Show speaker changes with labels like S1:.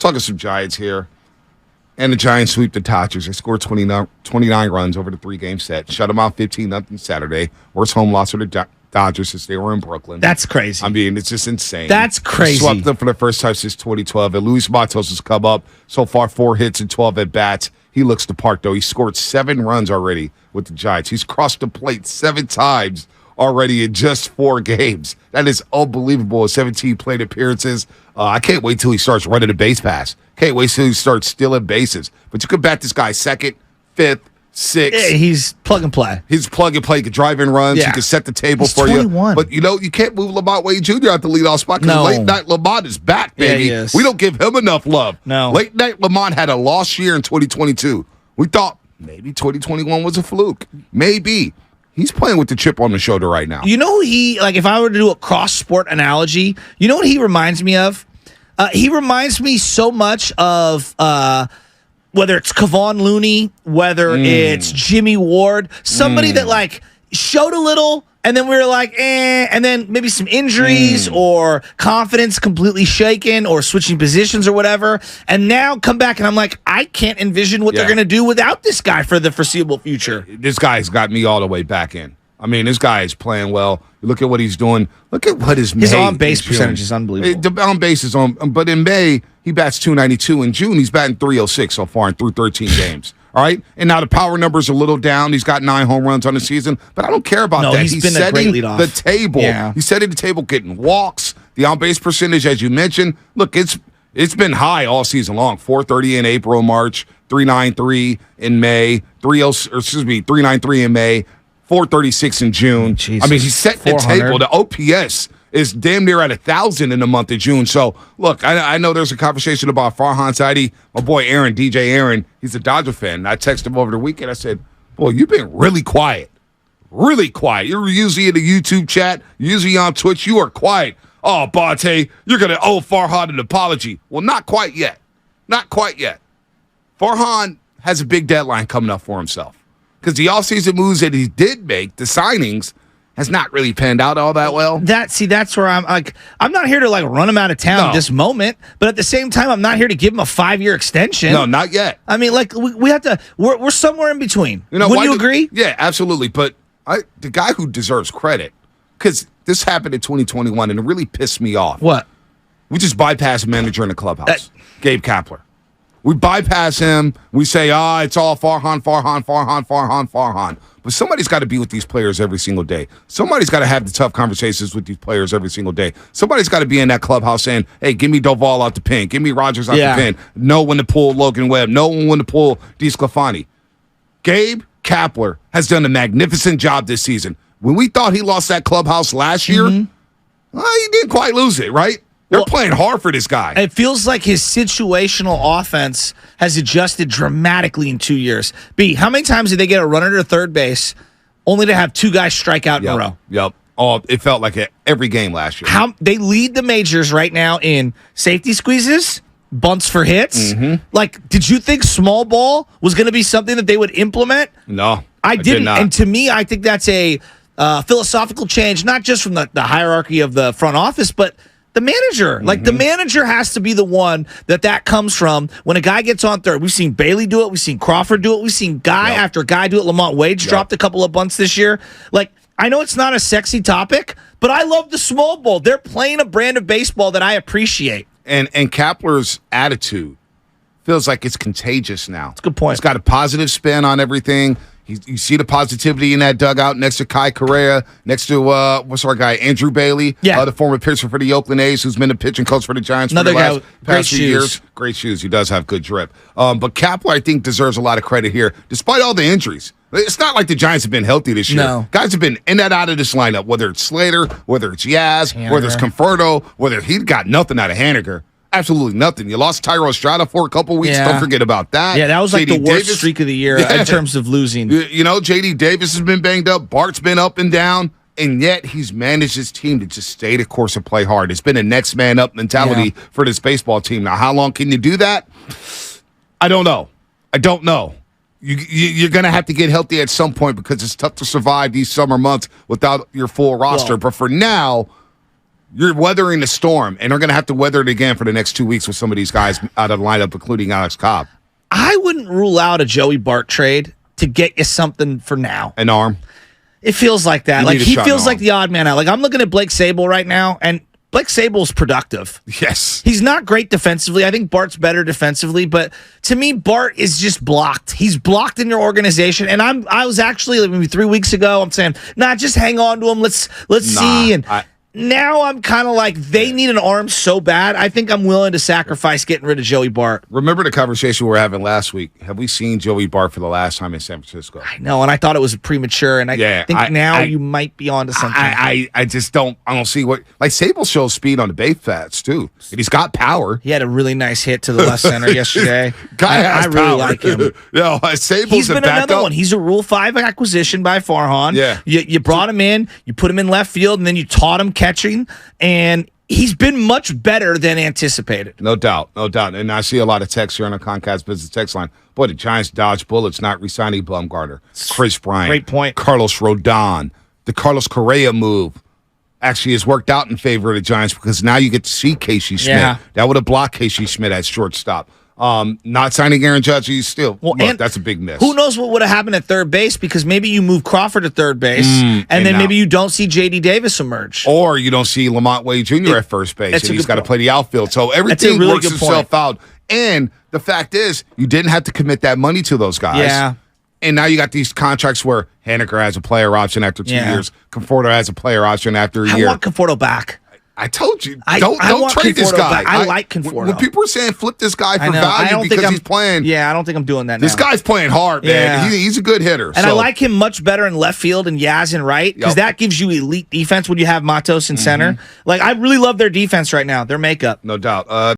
S1: talking some Giants here. And the Giants sweep the Dodgers. They scored 29 runs over the 3-game set. Shut them out 15-0 Saturday. Worst home loss for the Dodgers since they were in Brooklyn.
S2: That's crazy.
S1: I mean, it's just insane.
S2: That's crazy.
S1: Swept them for the first time since 2012. And Luis Matos has come up so far 4 hits and 12 at-bats. He looks the part, though. He scored 7 runs already with the Giants. He's crossed the plate 7 times already in just 4 games. That is unbelievable. 17 plate appearances. I can't wait till he starts running a base pass. Can't wait till he starts stealing bases. But you could bat this guy 2nd, 5th, 6th.
S2: Yeah, he's plug and play.
S1: He's plug and play. He can drive in runs.
S2: Yeah.
S1: He can set the table
S2: He's
S1: for
S2: 21.
S1: you. But, you can't move Lamont Wade Jr. out the leadoff spot because late night Lamont is back, baby.
S2: Yeah, he is.
S1: We don't give him enough love.
S2: No.
S1: Late night Lamont had a lost year in 2022. We thought maybe 2021 was a fluke. Maybe. He's playing with the chip on the shoulder right now.
S2: You know, if I were to do a cross-sport analogy, you know what he reminds me of? He reminds me so much of whether it's Kevon Looney, whether it's Jimmy Ward, somebody that, showed a little, and then we were like, and then maybe some injuries or confidence completely shaken or switching positions or whatever, and now come back, and I'm like, I can't envision what they're going to do without this guy for the foreseeable future.
S1: This guy's got me all the way back in. I mean, this guy is playing well. Look at what he's doing. Look at what his
S2: on-base percentage is unbelievable.
S1: The on-base is on, but in May, he bats .292. In June, he's batting .306 so far through 13 games. All right? And now the power number's a little down. He's got 9 home runs on the season, but I don't care about that.
S2: He's been a great leadoff.
S1: The table.
S2: Yeah.
S1: He's setting the table, getting walks. The on-base percentage, as you mentioned, look, it's been high all season long. .430 in April, March, .393 in May, .393 in May, .436 in June.
S2: Jesus.
S1: I mean, he's setting the table. The OPS is damn near at 1,000 in the month of June. So, look, I know there's a conversation about Farhan Zaidi. My boy Aaron, DJ Aaron, he's a Dodger fan. I texted him over the weekend. I said, boy, you've been really quiet. Really quiet. You're usually in the YouTube chat. You're usually on Twitch. You are quiet. Oh, Bate, you're going to owe Farhan an apology. Well, not quite yet. Not quite yet. Farhan has a big deadline coming up for himself. Because the offseason moves that he did make, the signings, has not really panned out all that well.
S2: That's where I'm like, I'm not here to run him out of town at this moment, but at the same time, I'm not here to give him a 5-year extension.
S1: No, not yet.
S2: I mean, we have to. We're somewhere in between. Wouldn't you agree?
S1: Yeah, absolutely. But the guy who deserves credit, because this happened in 2021 and it really pissed me off.
S2: What?
S1: We just bypassed manager in the clubhouse, Gabe Kapler. We bypass him. We say, it's all Farhan. But somebody's got to be with these players every single day. Somebody's got to have the tough conversations with these players every single day. Somebody's got to be in that clubhouse saying, hey, give me Doval out the pen. Give me Rogers out the pen. Know when to pull Logan Webb. Know when to pull DeSclafani. Gabe Kapler has done a magnificent job this season. When we thought he lost that clubhouse last year, he didn't quite lose it, right? They're playing hard for this guy.
S2: It feels like his situational offense has adjusted dramatically in 2 years. B, how many times did they get a runner to third base only to have 2 guys strike out in a row?
S1: Yep. Oh, it felt like it every game last year.
S2: They lead the majors right now in safety squeezes, bunts for hits. Did you think small ball was going to be something that they would implement?
S1: No,
S2: I didn't.
S1: Did not.
S2: And to me, I think that's a philosophical change, not just from the hierarchy of the front office, but the manager. The manager has to be the one that comes from when a guy gets on third. We've seen Bailey do it. We've seen Crawford do it. We've seen guy after guy do it. Lamont Wade's dropped a couple of bunts this year. I know it's not a sexy topic, but I love the small ball. They're playing a brand of baseball that I appreciate.
S1: And Kapler's attitude feels like it's contagious now.
S2: That's a good point.
S1: It's got a positive spin on everything. You see the positivity in that dugout next to Kai Correa, next to, what's our guy, Andrew Bailey, the former pitcher for the Oakland A's, who's been the pitching coach for the Giants for the past few years. Great shoes. He does have good drip. But Kapler, I think, deserves a lot of credit here, despite all the injuries. It's not like the Giants have been healthy this year.
S2: No.
S1: Guys have been in and out of this lineup, whether it's Slater, whether it's Yaz,
S2: Haniger,
S1: whether it's Conforto, whether he got nothing out of Haniger. Absolutely nothing. You lost Tyro Estrada for a couple weeks.
S2: Yeah.
S1: Don't forget about that.
S2: Yeah, that was the worst
S1: Davis,
S2: streak of the year in terms of losing.
S1: J.D. Davis has been banged up. Bart's been up and down. And yet he's managed his team to just stay the course and play hard. It's been a next man up mentality for this baseball team. Now, how long can you do that? I don't know. You're going to have to get healthy at some point because it's tough to survive these summer months without your full roster. But for now, You're weathering the storm, and they're going to have to weather it again for the next 2 weeks with some of these guys out of the lineup, including Alex Cobb.
S2: I wouldn't rule out a Joey Bart trade to get you something for now.
S1: An arm.
S2: It feels like that.
S1: You
S2: Like
S1: need a
S2: he
S1: shot
S2: feels
S1: in
S2: like
S1: arm.
S2: the odd man out. Like I'm looking at Blake Sable right now, and Blake Sable's productive.
S1: Yes.
S2: He's not great defensively. I think Bart's better defensively, but to me, Bart is just blocked. He's blocked in your organization. And I was actually maybe 3 weeks ago, I'm saying, nah, just hang on to him. Let's see. And now I'm kind of like, they need an arm so bad. I think I'm willing to sacrifice getting rid of Joey Bart.
S1: Remember the conversation we were having last week? Have we seen Joey Bart for the last time in San Francisco?
S2: I know, and I thought it was premature, and I think now you might be onto something.
S1: I just don't see what, like, Sable shows speed on the base fats too, and he's got power.
S2: He had a really nice hit to the left center yesterday.
S1: I
S2: really
S1: power.
S2: like him.
S1: No, Sable's
S2: He's been
S1: a backup.
S2: another one. He's a Rule 5 acquisition by Farhan.
S1: Yeah.
S2: You brought him in, you put him in left field, and then you taught him catching, and he's been much better than anticipated.
S1: No doubt. And I see a lot of texts here on the Comcast Business text line. Boy, the Giants dodged bullets not re-signing Bumgarner, Chris Bryant,
S2: Great point.
S1: Carlos Rodon. The Carlos Correa move actually has worked out in favor of the Giants because now you get to see Casey Schmidt.
S2: Yeah.
S1: That would have blocked Casey Schmidt at shortstop. Not signing Aaron Judge, he's still. Look, that's a big miss.
S2: Who knows what would have happened at third base, because maybe you move Crawford to third base, and then maybe you don't see J.D. Davis emerge.
S1: Or you don't see Lamont Wade Jr. at first base, and he's got to play the outfield. So everything
S2: really
S1: works
S2: good
S1: itself
S2: point.
S1: out. And the fact is, you didn't have to commit that money to those guys.
S2: Yeah.
S1: And now you got these contracts where Haneker has a player option after 2 years. Conforto has a player option after a year.
S2: I want Conforto back.
S1: I told you,
S2: I
S1: don't
S2: want
S1: trade this
S2: Conforto
S1: guy.
S2: back. I like Conforto.
S1: When people are saying flip this guy for
S2: I
S1: value
S2: don't
S1: because
S2: think
S1: he's playing.
S2: Yeah, I don't think I'm doing that now.
S1: This guy's playing hard, man.
S2: Yeah.
S1: He's a good hitter.
S2: And I like him much better in left field and Yaz in right, because that gives you elite defense when you have Matos in center. Like, I really love their defense right now, their makeup.
S1: No doubt.